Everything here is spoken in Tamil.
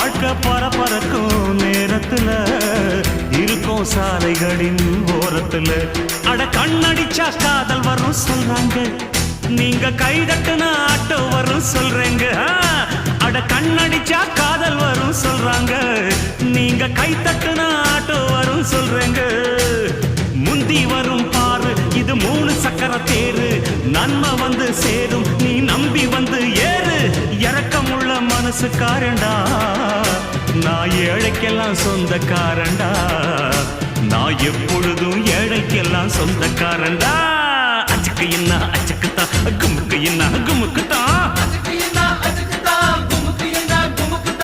வாழ்க்கை பரபரக்கும் நேரத்துல இருக்கும் சாலைகளின் ஓரத்துல அட கண்ணடிச்சா காதல் வரும் சொல்றாங்க, நீங்க கைதட்டுனா ஆட்டோ வரும் சொல்றேங்க. அட கண்ணடிச்சா காதல் வரும் சொல்றாங்க, நீங்க கைதட்டுனா ஆட்டோ வரும் சொல்றேங்க. முந்தி வரும் பாரு இது 3 சக்கர தேரு, நன்மை வந்து சேரும் நீ நம்பி வந்து ஏறு. இறக்கமுள்ள மனசுக்காரண்டா நான் ஏழைக்கெல்லாம் சொந்தக்காரண்டா, நான் எப்பொழுதும் ஏழைக்கெல்லாம் சொந்தக்காரண்டா. அச்சுக்கு என்ன அச்சுக்குத்தான், குமுக்கு என்ன குமுக்குத்தான்.